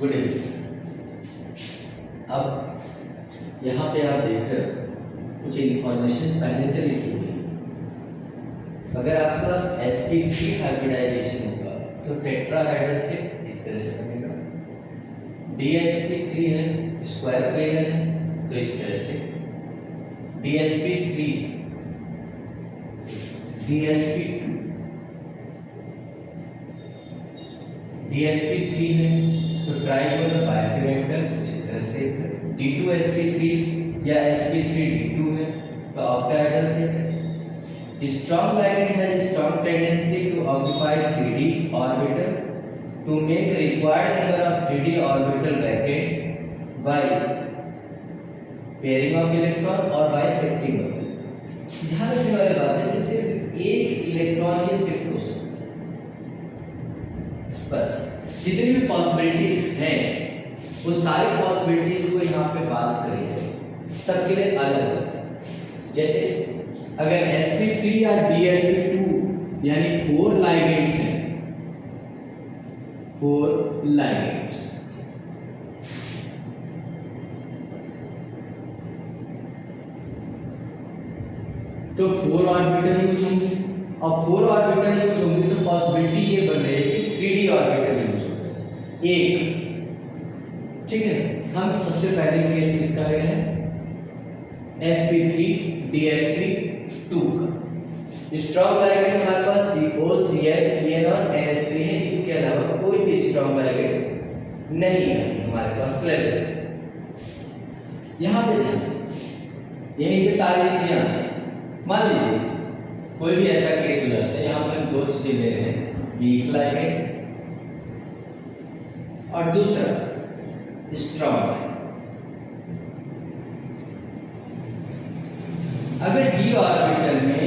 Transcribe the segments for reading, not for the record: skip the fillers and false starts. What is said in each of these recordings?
Good evening. अब यहाँ पे आप देख रहे हो कुछ इंफॉर्मेशन पहले से लिखी हुई है। अगर आपका sp3 हाइब्रिडाइजेशन होगा तो टेट्राहेड्रल से इस तरह से बनेगा। dsp3 है स्क्वायर प्लेनर है तो इस तरह से dsp3 dsp2 dsp3 है तो ट्राइगोनल बाइपिरामिडल कुछ इस तरह से। d2sp3 या sp3d2 है तो ऑक्टाहेड्रल से। Strong ligand has strong tendency to occupy 3d orbital to make required number of 3d orbital vacant by pairing of electron और बाय शिफ्टिंग ऑफ इलेक्ट्रॉन। ध्यान रखने वाली बात है कि सिर्फ एक इलेक्ट्रॉन ही शिफ्ट हो सकता है। बस जितनी भी पॉसिबिलिटीज हैं वो सारी पॉसिबिलिटीज को यहाँ पे बात करी है, सबके लिए अलग अलग। जैसे अगर sp3 या dsp2 यानी 4 लाइगेंड्स हैं, 4 लाइगेंड्स, तो 4 ऑर्बिटल यूज होंगे। और 4 ऑर्बिटल यूज होंगे तो पॉसिबिलिटी ये बन रही है कि 3d ऑर्बिटल यूज होगा एक। ठीक है, हम सबसे पहले केस इसका ले रहे हैं sp3 dsp2 का। स्ट्रॉन्ग लाइगैंड हमारे पास CO Cl En और NH3 है, इसके अलावा कोई भी स्ट्रॉन्ग लाइगैंड नहीं है हमारे पास सिलेबस में। यहाँ पे यहीं से सारी चीजें आती हैं। मान लीजिए कोई भी ऐसा केस हो जाता है, यहाँ पे हम दो चीजें ले रहे हैं, वीक लाइगैंड और दूसरा स्ट्रॉन्ग। अगर d ऑर्बिटल में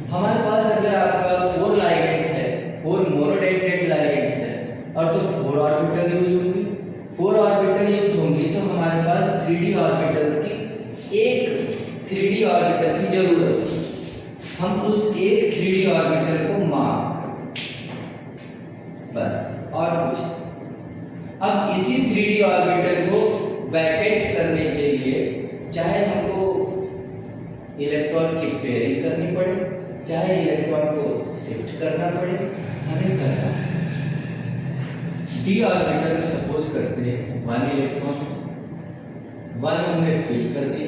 हमारे पास अगर आपका 4 लाइगेंड्स है, 4 मोनोडेंटेड लाइगेंड्स है और तो 4 ऑर्बिटल यूज होंगी। 4 ऑर्बिटल यूज होंगी तो हमारे पास 3d ऑर्बिटल की एक 3d ऑर्बिटल की जरूरत है। हम उस एक 3d ऑर्बिटल को मार्क बस और कुछ। अब इसी 3d ऑर्बिटल को वैकेंट करने के लिए चाहे हमको इलेक्ट्रॉन की पेयरिंग करनी पड़े, चाहे इलेक्ट्रॉन को शिफ्ट करना पड़े, हमें करना है। d ऑर्बिटल में सपोज करते हैं 1 इलेक्ट्रॉन, 1 हमने फिल कर दी।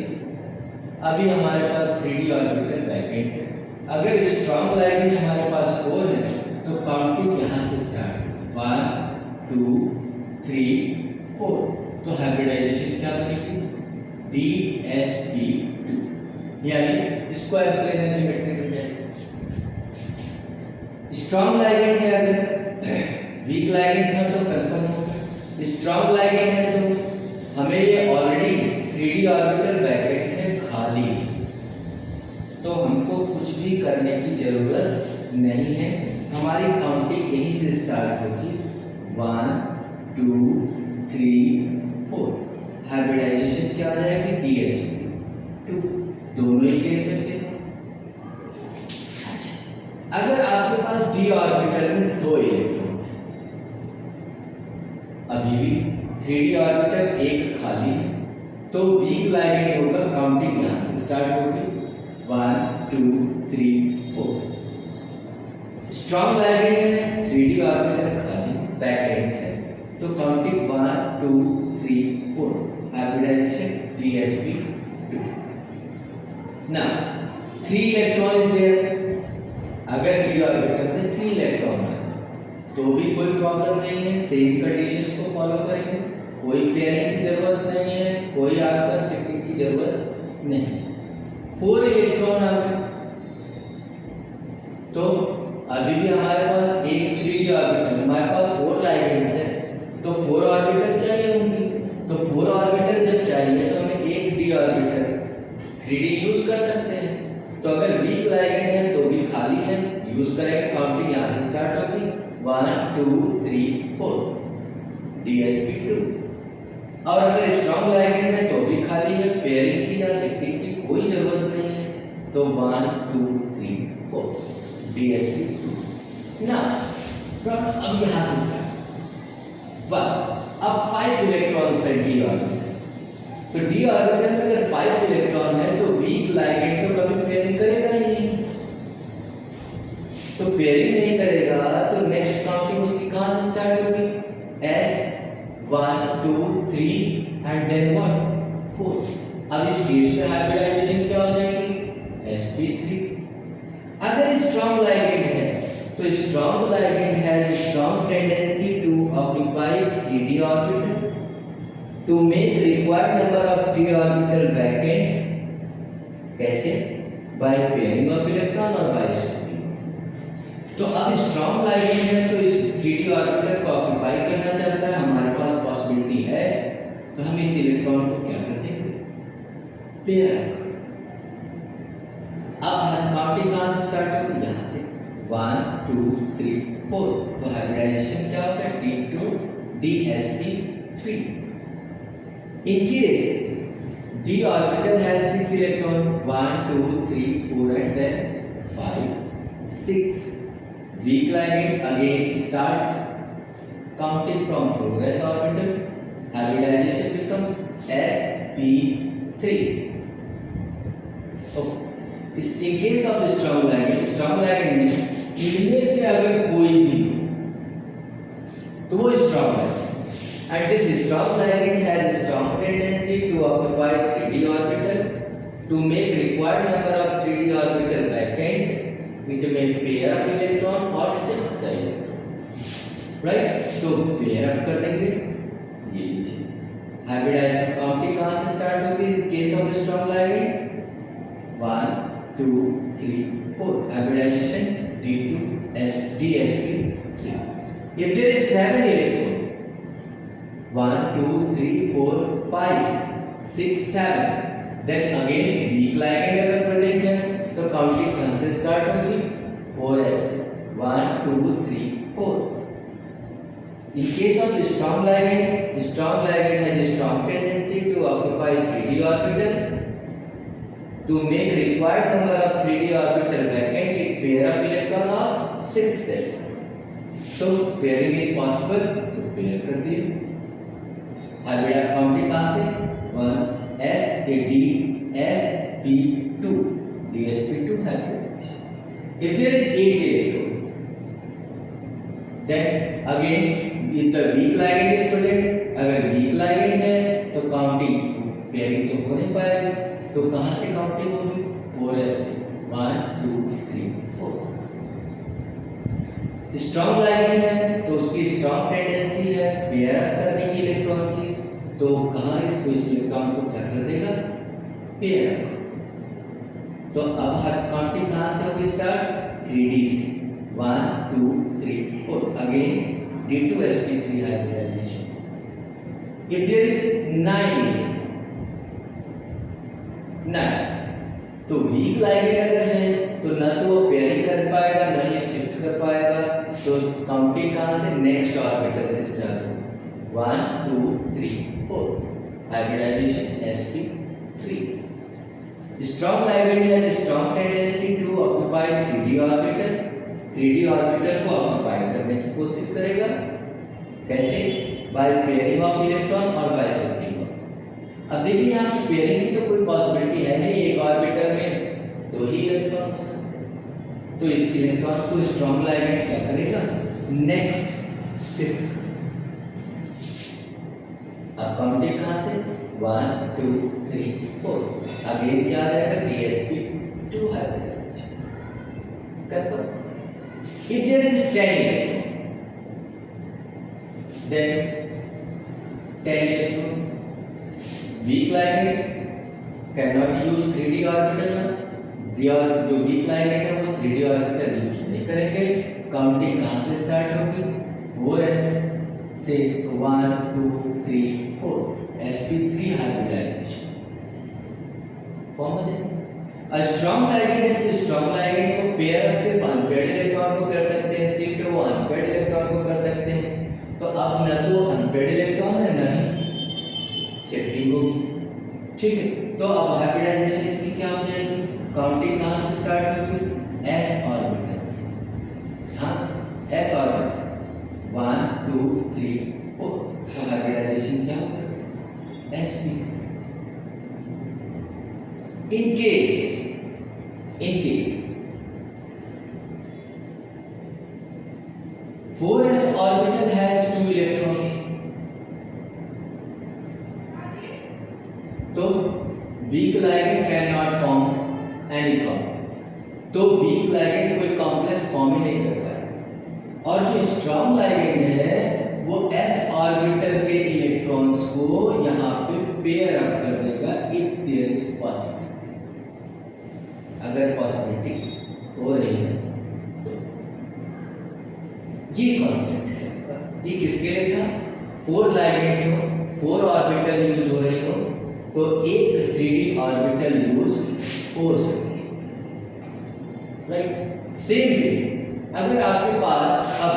अभी हमारे पास 3d ऑर्बिटल वैकेंट है। अगर स्ट्रॉन्ग लाइगैंड हमारे पास 4 है तो काउंटिंग यहाँ से स्टार्ट 1 2 3 4। तो हाइब्रिडाइजेशन क्या बनेगी dsp2 यानी स्क्वायर प्लेनर ज्योमेट्री बन जाएगी। स्ट्रॉन्ग लाइगैंड है, अगर वीक लाइगैंड था तो कंफर्म होगा। स्ट्रॉन्ग लाइगैंड है तो हमें ये ऑलरेडी 3d ऑर्बिटल वैकेंट है खाली, तो हमको कुछ भी करने की जरूरत नहीं है। हमारी काउंटिंग यहीं से स्टार्ट होगी 1 2 3 4। हाइब्रिडाइजेशन क्या आ जाएगी dsp2, दोनों ही केस में से। अगर आपके पास d ऑर्बिटल में 2 इलेक्ट्रॉन है, अभी भी 3d ऑर्बिटल एक खाली है, तो वीक लाइगैंड होगा, काउंटिंग यहां से स्टार्ट होगी 1 2 3 4। स्ट्रॉन्ग लाइगैंड है, 3d ऑर्बिटल खाली वैकेंट है, तो counting 1 2 3 4। Hybridisation dsp2। Now 3 electron is there. अगर d ऑर्बिटल में 3 इलेक्ट्रॉन है तो भी कोई प्रॉब्लम नहीं है, सेम कंडीशंस को फॉलो करेंगे। कोई पेयरिंग की जरूरत नहीं है, कोई आपका शिफ्टिंग की जरूरत नहीं। 4 इलेक्ट्रॉन आ गए तो अभी भी हमारे पास एक 3d ऑर्बिटल, हमारे पास 4 लाइगेंड्स है तो 4 ऑर्बिटल चाहिए होंगी। तो 4 ऑर्बिटल जब चाहिए तो हमें एक d ऑर्बिटल 3d यूज कर सकते हैं। तो अगर वीक लाइगैंड है तो भी खाली है, यूज करेंगे, काउंटिंग यहाँ से स्टार्ट होगी 1 2 3 4 dsp2। और अगर स्ट्रॉन्ग लाइगैंड है तो भी खाली है, पेयरिंग की या शिफ्टिंग की कोई जरूरत नहीं है, तो 1 2 3 4 dsp2 ना। अब यहाँ से स्टार्ट बस अब 5 इलेक्ट्रॉन है डी ऑर्बिटल, तो डी ऑर्बिटल में अगर 5 इलेक्ट्रॉन है तो वीक लाइगेंड तो कभी पेयरिंग करेगा ही नहीं, तो पेयरिंग नहीं करेगा तो नेक्स्ट काउंटिंग उसकी कहां से स्टार्ट होगी, S 1 2 3 एंड देन व्हाट 4। अब इस केस में हाइब्रिडाइजेशन क्या हो जाएगी, sp3। अगर स्ट्रॉन्ग लाइगेंड है तो strong ligand has strong tendency to occupy 3d orbital to make required number of 3 orbital vacant. कैसे, बाय पेयरिंग ऑफ इलेक्ट्रॉन और बाय शिफ्टिंग। तो अब स्ट्रॉन्ग लाइगेंड है तो इस 3d ऑर्बिटल को ऑक्यूपाई करना चाहता है, हमारे पास पॉसिबिलिटी है, तो हम इस इलेक्ट्रॉन को क्या कर देंगे, पेयर। अब काउंटिंग कहां से स्टार्ट होगी, यहां से 1 2 3 4। तो हाइब्रिडाइजेशन क्या होगा, d2 dsp3। In case d orbital has 6 electron 1 2 3 4 and then 5 6, weak ligand again start counting from 4s orbital, hybridization become sp3। in case of strong ligand में इनमें से अगर कोई भी तो वो स्ट्रॉन्ग है, and this strong ligand has a strong tendency to occupy 3d orbital to make required number of 3d orbital vacant, it may pair up electron or shift the electron, right? तो pair up कर देंगे, ये लीजिए hybridisation counting कहां से start होगी, case of strong ligand 1 2 3 4, hybridization d2 dsp3। if there is 7 electron 1 2 3 4 5 6 7, then again weak ligand अगर present है तो काउंटिंग कहां से स्टार्ट होगी, 4s 1 2 3 4। in case of strong ligand has a strong tendency to occupy 3d orbital to make required number of 3d orbital vacant, it pair up electron or shift them। so pairing is possible, so pair कर दिए। Hybrid counting कहां से, 1 s a d sp2 dsp2 hybridization। if there is 8 electron then again if the weak ligand is present, अगर weak ligand है तो counting pairing तो हो नहीं पाएगी, तो कहां से काउंटिंग होगी, 4s से 1 2 3 4। स्ट्रॉन्ग लाइगेंड है तो उसकी स्ट्रॉन्ग टेंडेंसी है पेयर अप करने की इलेक्ट्रॉन की, तो कहां इसको इस इलेक्ट्रॉन को क्या कर देगा, पेयर अप। तो अब हर काउंटिंग कहां से होगी स्टार्ट, 3d से 1 2 3 4, again d2 sp3 hybridization। if there is 9 तो वीक लाइगेंड अगर है तो ना तो वो पेयरिंग कर पाएगा ना ही शिफ्ट कर पाएगा, तो काउंटिंग कहां से, नेक्स्ट ऑर्बिटल से स्टार्ट होगी 1 2 3 4, हाइब्रिडाइजेशन sp3। स्ट्रॉन्ग लाइगेंड है strong tendency to occupy 3d orbital, 3d orbital को ऑक्यूपाई करने की कोशिश करेगा, कैसे, बाय पेयरिंग ऑफ इलेक्ट्रॉन और बाय शिफ्टिंग। अब देखिए यहाँ पेयरिंग की तो कोई पॉसिबिलिटी है नहीं, एक ऑर्बिटल में 2 ही इलेक्ट्रॉन हो सकते हैं, तो इस इलेक्ट्रॉन को स्ट्रॉन्ग लाइगेंड क्या करेगा, नेक्स्ट शिफ्ट। अब काउंटिंग कहां से, 1 2 3 4, अगेन क्या आ जाएगा, dsp2 hybridisation. Confirm. if there is 10 electron then 10 electron weak ligand cannot use 3d orbital ना, जो वीक ligand है वो 3d orbital यूज नहीं करेंगे। काउंटिंग कहां से स्टार्ट होगी, 4s से 1 2 3 4, sp3 हाइब्रिडाइजेशन। कॉमन है। स्ट्रॉन्ग ligand है तो स्ट्रॉन्ग ligand को पेयर अप सिर्फ अनपेयर्ड इलेक्ट्रॉन को कर सकते हैं, शिफ्ट वो अनपेयर्ड इलेक्ट्रॉन को कर सकते हैं, तो अब न तो अनपेयर्ड इलेक्ट्रॉन है न ही शिफ्टिंग होगी, ठीक है। तो अब हाइब्रिडाइजेशन इसकी क्या हो जाएगी, काउंटिंग कहां से स्टार्ट होगी, s ऑर्बिटल से, हाँ s ऑर्बिटल 1 2 3 4, तो हाइब्रिडाइजेशन हाइब्रिडाइजेशन क्या होगा? sp3. In case 4s orbital has 2 electrons, तो weak ligand cannot form any complex. तो weak ligand कोई complex फॉर्म ही नहीं कर पाएगा। और जो strong ligand है वो s ऑर्बिटल के इलेक्ट्रॉन्स को यहाँ पे पेयर अप कर देगा if there is possibility, अगर पॉसिबिलिटी हो रही है तो। ये कॉन्सेप्ट है। ये किसके लिए था? 4 लाइगेंड्स हो, 4 ऑर्बिटल यूज हो रही हो तो एक 3D ऑर्बिटल यूज हो सकती है, राइट। सेम वे अगर आपके पास, अब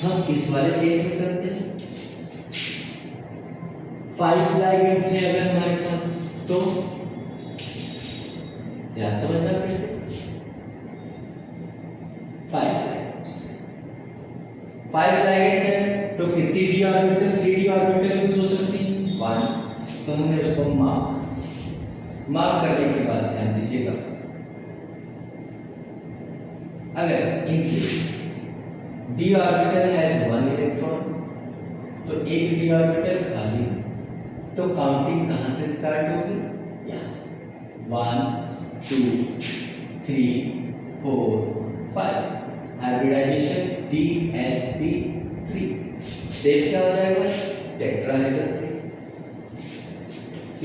हम इस वाले केस में चलते हैं, 5 लाइगेंड्स है अगर हमारे पास, तो ध्यान समझना फिर से, 5 लाइगेंड्स है तो कितनी D orbital, 3D orbital use हो सकती है? 1। तो हमने उसको मार्क करने के बाद ध्यान दीजिएगा, अगर इन डी ऑर्बिटल हैज 1 इलेक्ट्रॉन, तो एक डी ऑर्बिटल खाली, तो काउंटिंग कहां से स्टार्ट होगी? यहां से 1 2 3 4 5, हाइब्रिडाइजेशन DsP3, शेप क्या हो जाएगा? Tetrahedral shape.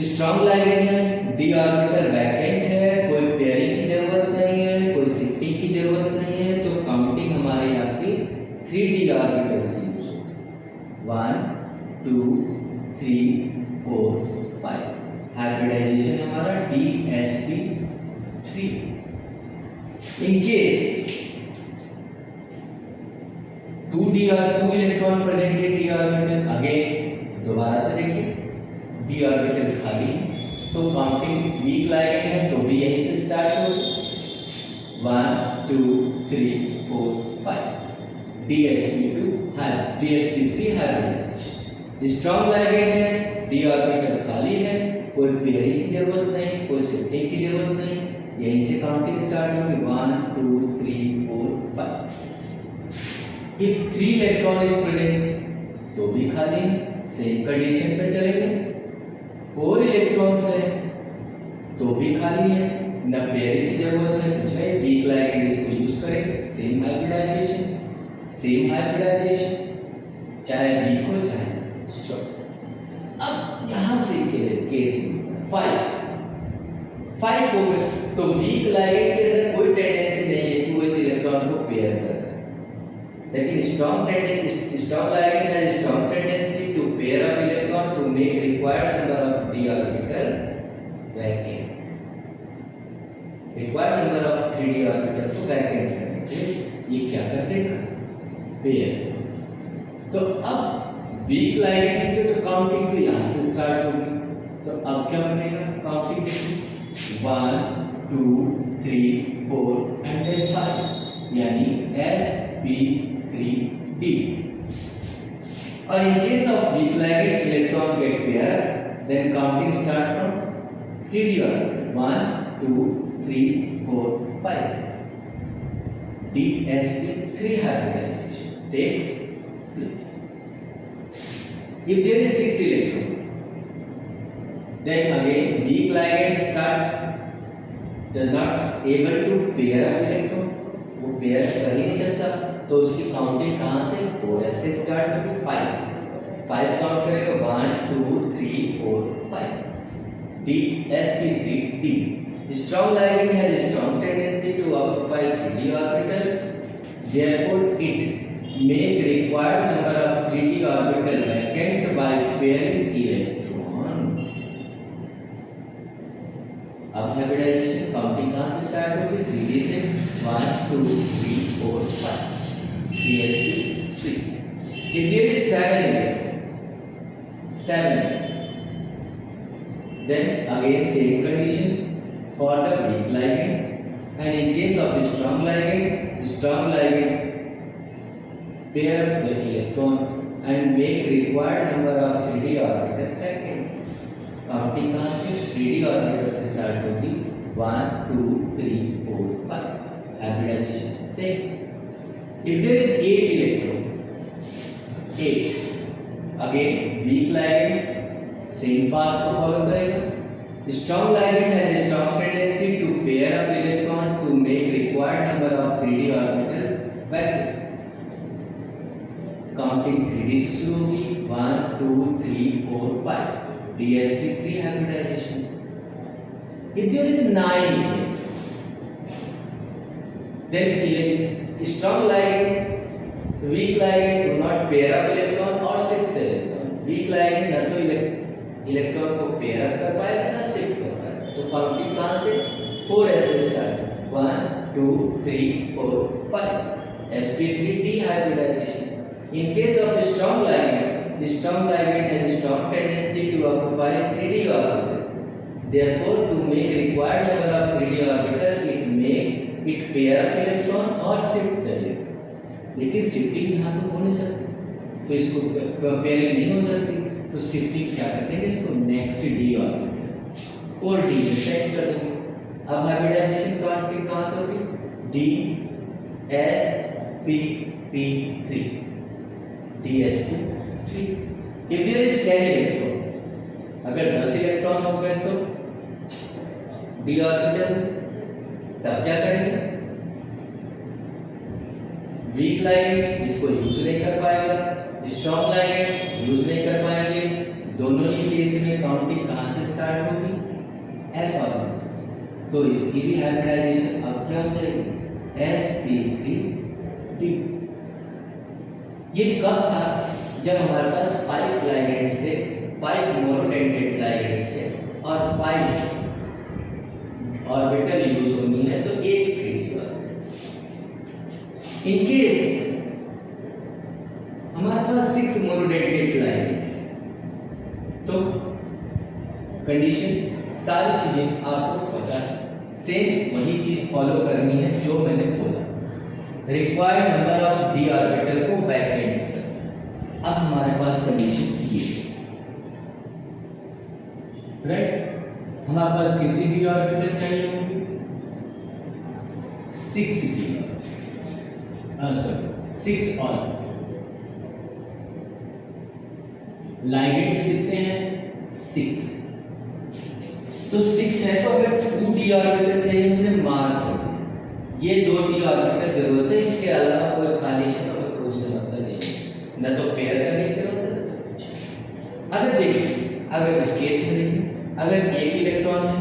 स्ट्रॉन्ग लाइगेंड है, डी ऑर्बिटल वैकेंट है, कोई पेयरिंग की जरूरत नहीं है, कोई शिफ्टिंग की जरूरत नहीं है, तो काउंटिंग हमारे यहाँ पे 3D ऑर्बिटल से यूज हो, 1 2 3 4 5, हाइब्रिडाइजेशन हमारा DsP3। In case 2 electron present in D orbital, again दोबारा से देखिए, डी ऑर्बिटल खाली है तो काउंटिंग वीक लाइगेंड है तो भी यहीं से स्टार्ट होगी, 1 2 3 4 5, DsP3 हाइब्रिडाइजेशन। स्ट्रॉन्ग लाइगेंड है, डी ऑर्बिटल खाली है, कोई पेयरिंग की जरूरत नहीं, कोई शिफ्टिंग की जरूरत नहीं, यहीं से काउंटिंग स्टार्ट होगी, 1 2 3 4 5। इफ 3 इलेक्ट्रॉन इज प्रेजेंट तो भी खाली, सेम कंडीशन पे चलेंगे। 4 इलेक्ट्रॉन्स है तो भी खाली है, न पेयरिंग की जरूरत है, कुछ नहीं, वीक लाइगेंड इसको यूज करेंगे, सेम हाइब्रिडाइजेशन, चाहे वीक हो चाहे स्ट्रॉन्ग। अब यहां से केस 5 हो गए तो वीक लाइगेंड के अंदर कोई टेंडेंसी नहीं है कि वो इस इलेक्ट्रॉन को पेयर कर रहा है, लेकिन strong ligand has strong tendency to pair up electron to make required number of D orbital vacant, required number of 3D orbital को वैकेंट करने के ये क्या कर देगा? पेयर। तो अब वीक लाइगेंड की तो काउंटिंग तो यहाँ से स्टार्ट होगी, तो अब क्या बनेगा? काउंटिंग 1 2 3 4 एंड देन 5, यानी sp3d। और in case of weak ligand electron get paired, then counting start from 3D orbital, 1 2 3 4 5, DsP3 hybridization takes place. If there is 6 electron, then again weak ligand does not able to pair up electron, वो pair कर ही नहीं सकता, तो उसकी counting कहाँ से? 4s से start होगी, 5 काउंट करेगा, 1 2 3 4 5, DsP3d। Strong ligand has strong tendency to occupy 3D orbital, therefore it make required number of 3D orbital vacant by pairing electron। अब हाइब्रिडाइजेशन काउंटिंग कहाँ से स्टार्ट होगी? 3D से, 1 2 3 4 5, DsP3। If there is 7, then again same condition for the weak ligand, and in case of strong ligand pair up the electron and make required number of 3d orbital vacant. Counting कहाँ से? 3d orbital से start होगी 1 2 3 4 5. Hybridisation same. If there is 8 electron, 8 again weak ligand same path को follow करेगा. Strong ligand has a strong tendency to pair up electron to make required number of 3d orbital vacant. Counting 3d से शुरू होगी 1 2 3 4 5. dsp3 hybridization. If there is 9 electron, then strong ligand weak ligand do not pair up electron or shift the electron. weak ligand ना तो electron को pair up कर पाएगा ना shift कर पाएगा. तो काउंटिंग कहाँ से? 4s से start 1 2 3 4 5. sp3 dehybridization. In case of strong ligand, strong ligand has a strong tendency to occupy 3d orbital. Therefore, to make required number of 3d orbital, it pair up electron or shift the electron. लेकिन shifting यहाँ तो हो नहीं सकती, तो इसको pairing नहीं हो सकती. तो शिफ्टिंग क्या करते हैं? इसको नेक्स्ट डी ऑर्बिटल 4d में सेट कर देंगे. अब हाइब्रिडाइजेशन काउंटिंग कहाँ से होगी? dsp3 dsp3. If there is 10 electron, अगर 10 इलेक्ट्रॉन हो गए तो d ऑर्बिटल, तब क्या करेंगे? वीक लाइगेंड इसको यूज नहीं कर पाएगा, स्ट्रॉन्ग लाइगेंड यूज नहीं कर पाएंगे. दोनों ही केस में काउंटिंग कहाँ से स्टार्ट होगी? s orbital. तो इसकी भी हाइब्रिडाइजेशन अब क्या हो जाएगी? sp3d. ये कब था? जब हमारे पास 5 लाइगेंड्स थे, 5 मोनोडेंटेड लाइगेंड्स थे और 5 ऑर्बिटल यूज होनी है तो एक 3d ऑर्बिटल. इन केस हमारे पास 6 मोनोडेंटेड लाइगेंड है तो कंडीशन सारी चीजें आपको पता है, सेम वही चीज फॉलो करनी है जो मैंने बोला. Required number of D orbital को वैकेंट. अब हमारे पास कंडीशन ये राइट. हमारे पास कितनी डी ऑर्बिटल चाहिए होंगी? 6 डी. Sorry 6 orbital. लाइगेंड्स कितने हैं? 6. तो 6 है तो हमें 2 डी ऑर्बिटल चाहिए. हमने मार्क कर दिया ये 2 डी ऑर्बिटल जरूरत है, इसके अलावा कोई खाली है तो हमें कोई से मतलब नहीं है, न तो पेयर करने की जरूरत है न तो कुछ. अगर देखिए, अगर इस केस में देखिए, अगर एक इलेक्ट्रॉन है,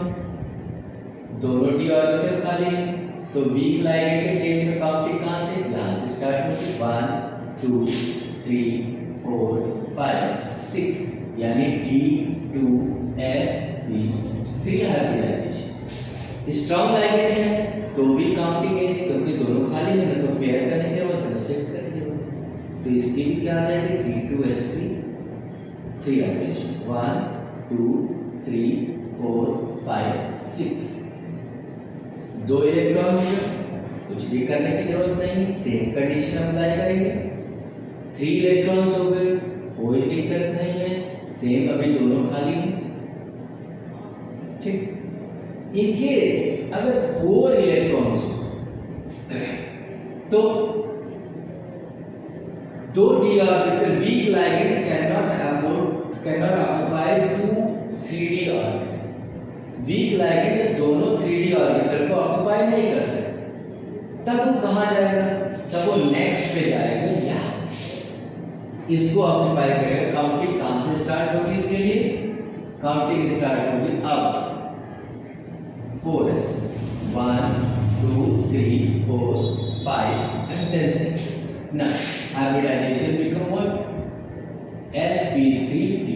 दोनों डी ऑर्बिटल खाली है, तो वीक लाइगेंड के केस में काउंटिंग कहाँ से? यहाँ से स्टार्ट होगी 1 2 3 4 5 6, यानी D2sp3 हाइब्रिडाइजेशन. स्ट्रॉन्ग लाइगेंड है तो भी काउंटिंग ऐसी, क्योंकि दोनों खाली है ना तो पेयर करने की जरूरत है ना शिफ्ट करने की जरूरत है. तो इसकी भी क्या आ जाएगी? D2sp3 hybridisation. 1 2 3 4 5 6. 2 इलेक्ट्रॉन हो गए, कुछ भी करने की जरूरत नहीं, सेम कंडीशन अप्लाई करेंगे. 3 इलेक्ट्रॉन्स हो गए, कोई दिक्कत नहीं है, सेम अभी दोनों खाली हैं. ठीक. इन केस अगर 4 इलेक्ट्रॉन्स हो तो 2 D orbital weak ligand cannot occupy 2 3d orbital. Weak ligand दोनों 3d ऑर्बिटल को ऑक्युपाई नहीं कर सकते. तब वो कहाँ जाएगा? तब वो नेक्स्ट पे जाएगा, यहाँ इसको ऑक्युपाई करेगा. काउंटिंग कहाँ से स्टार्ट होगी? इसके लिए काउंटिंग स्टार्ट होगी अब 4s 1 2 3 4 5 and then 6. Now hybridization become what? sp3d.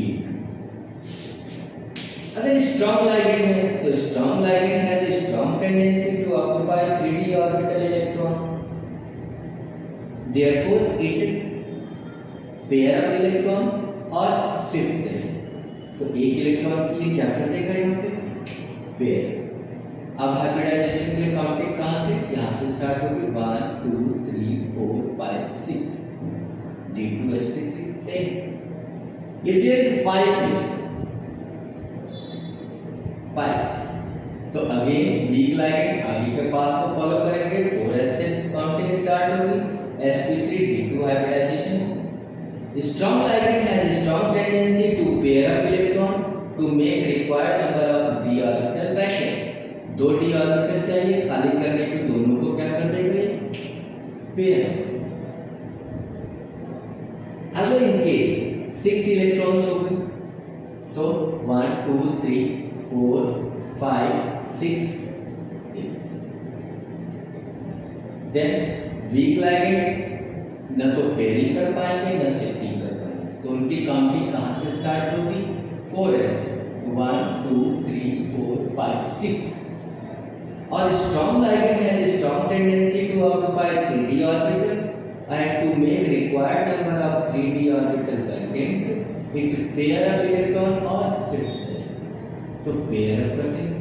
अगर स्ट्रॉन्ग लाइगेंड है तो strong ligand has a strong tendency to occupy 3d orbital electron. Therefore it pair up electron और shift करेगा. तो एक इलेक्ट्रॉन की ये क्या कर देगा? यहाँ पे पेयर. अब हाइब्रिडाइजेशन के लिए काउंटिंग कहाँ से? यहाँ से स्टार्ट होगी 1 2 3 4 5 6. D2sp3 same. If there is 5 here, 5, तो अगेन वीक लाइगेंड आगे के पास को फॉलो करेंगे, 4s से काउंटिंग स्टार्ट होगी, sp3d2 hybridisation. Strong ligand has strong tendency to pair up electron to make required number of d orbital vacant. 2 d orbital चाहिए, खाली करने के दोनों को क्या कर देंगे, पेयर। अगर इन केस 6 इलेक्ट्रॉन्स हो गए तो 1 2 3 4 5 6 देन वीक लाइगेंड न तो पेयरिंग कर पाएंगे न शिफ्टिंग कर पाएंगे, तो उनकी काउंटिंग कहां से स्टार्ट होगी, 4s 1 2 3 4 5 6। और strong ligand has strong tendency to occupy 3d orbital and to make required number of 3d orbital content it pair up electron or shift them। तो pair up करते हैं,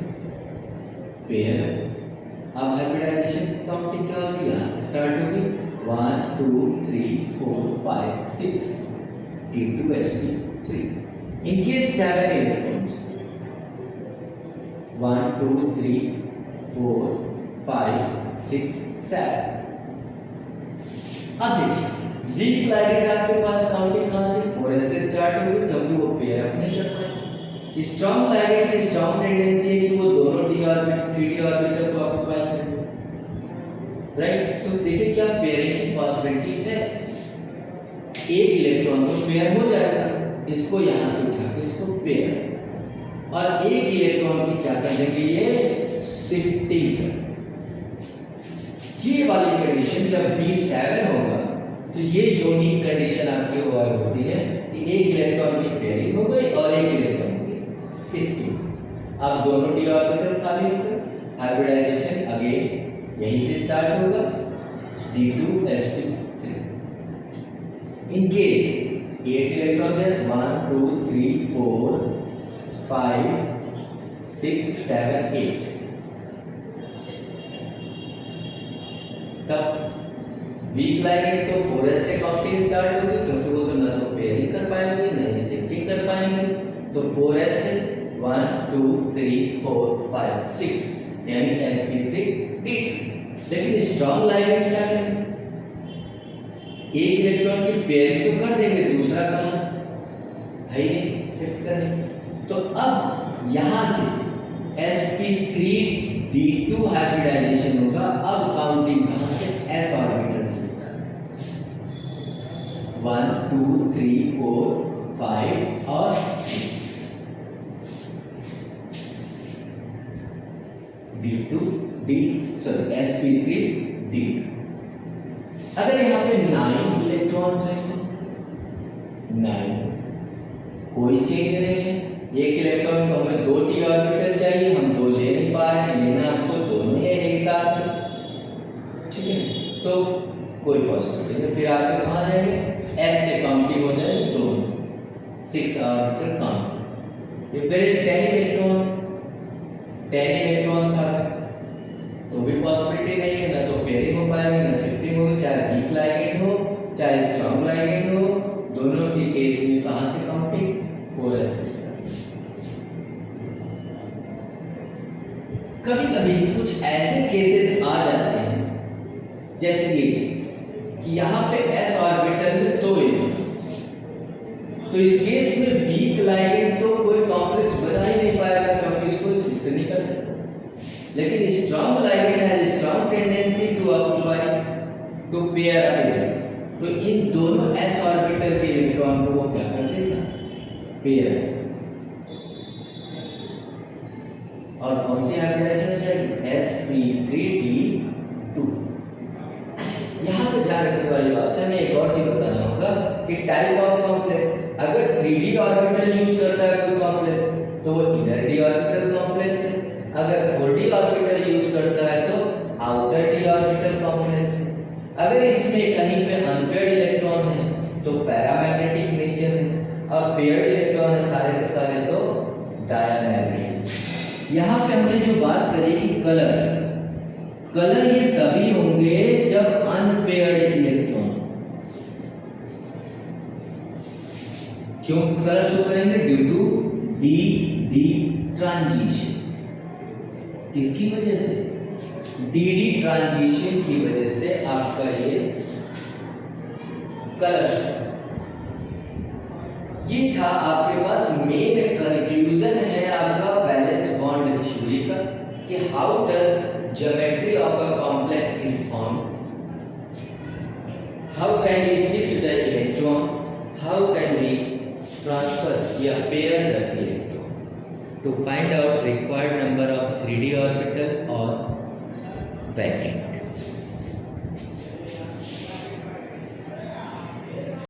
pair up। अब hybridisation counting क्या होगी, यहाँ से start होगी 1 2 3 4 5 6 d2sp3। in case 7 electrons 1 2 3 4 5 6 7। अब देखिए वीक लाइगेंड आपके पास काउंटिंग कहां से, 4s से स्टार्ट होगी क्योंकि वो पेयर अप नहीं कर पाए। स्ट्रॉन्ग लाइगेंड की स्ट्रॉन्ग टेंडेंसी है कि वो दोनों d ऑर्बिटल 3d ऑर्बिटल को ऑक्यूपाई करेंगे, राइट। तो देखिए क्या पेयरिंग की पॉसिबिलिटी है, एक इलेक्ट्रॉन तो पेयर हो जाएगा, इसको यहां से उठा के इसको पेयर, और एक इलेक्ट्रॉन की क्या कर देंगे, ये शिफ्टिंग। ये वाली कंडीशन जब d7 होगा तो ये यूनिक कंडीशन आपकी ओवर होती है कि एक इलेक्ट्रॉन की पेयरिंग हो गई और एक इलेक्ट्रॉन की शिफ्टिंग। अब दोनों d ऑर्बिटल खाली हो गए, हाइब्रिडाइजेशन अगेन यहीं से स्टार्ट होगा d2sp3। इन केस 8 इलेक्ट्रॉन है 1 2 3 4 5 6 7 8, तब वीक लाइगेंड तो 4s से काउंटिंग स्टार्ट होगी क्योंकि वो तो ना तो पेयरिंग कर पाएंगे ना ही शिफ्टिंग कर पाएंगे, तो 4s से 1 2 3 4 5 6 यानी sp3d। लेकिन स्ट्रॉन्ग लाइगेंड क्या करेंगे, एक इलेक्ट्रॉन की पेयरिंग तो कर देंगे, दूसरा कहाँ है नहीं, शिफ्ट करेंगे। तो अब यहां से sp3d2 हाइब्रिडाइजेशन होगा। अब काउंटिंग कहां से, s ऑर्बिटल से स्टार्ट, 1 2 3 4 5 और 6 sp3d। अगर यहाँ पे 9 इलेक्ट्रॉन्स हैं तो 9 कोई चेंज नहीं है, एक इलेक्ट्रॉन को हमें 2 d ऑर्बिटल चाहिए, हम 2 ले नहीं पा रहे हैं, लेना हमको दोनों ही एक साथ है, ठीक है, तो कोई पॉसिबिलिटी नहीं। फिर आपके कहाँ जाएंगे, s से काउंटिंग हो जाएगी दोनों, 6 orbital count. If there is 10 electrons आ गए तो भी पॉसिबिलिटी नहीं है, ना तो पेयरिंग हो पाएगी ना शिफ्टिंग होगी, चाहे वीक लाइगेंड हो चाहे स्ट्रॉन्ग लाइगेंड हो, दोनों के केस में कहां से काउंटिंग, 4s से। कभी कभी कुछ ऐसे केसेस आ जाते हैं जैसे ये केस कि यहाँ पे s ऑर्बिटल में 2 इलेक्ट्रॉन, तो इस केस में वीक लाइगेंड तो कोई कॉम्प्लेक्स बना ही नहीं पाएगा क्योंकि इसको शिफ्ट नहीं कर सकता। लेकिन strong ligand has strong tendency to occupy to pair up electron, तो इन दोनों s ऑर्बिटल के इलेक्ट्रॉन को वो क्या कर देगा, पेयर। और कौन सी हाइब्रिडाइजेशन हो जाएगी, sp3d2। यहाँ पे ध्यान रखने वाली बात है, हमें एक और चीज बताना होगा कि टाइप ऑफ कॉम्प्लेक्स, अगर 3d ऑर्बिटल यूज करता है कोई कॉम्प्लेक्स तो वो इनर d ऑर्बिटल कॉम्प्लेक्स है, अगर 4d ऑर्बिटल यूज करता है तो आउटर d ऑर्बिटल कॉम्प्लेक्स है। अगर इसमें कहीं पे अनपेयर्ड इलेक्ट्रॉन है तो पैरामैग्नेटिक नेचर है, और पेयर्ड इलेक्ट्रॉन है सारे के सारे तो डायमैग्नेटिक। यहाँ पे हमने जो बात करी कि कलर ये तभी होंगे जब अनपेयर्ड इलेक्ट्रॉन, क्यों कलर शो करेंगे? Due to D D transition. किसकी वजह से? डी डी ट्रांजिशन की वजह से आपका ये कलर शो। ये था आपके पास मेन कंक्लूजन है आपका वैलेंस बॉन्ड थ्योरी का कि how does geometry of a complex is form, how can we shift the electron, how can we transfer या pair the electron to find out required number of 3D orbital और vacuum.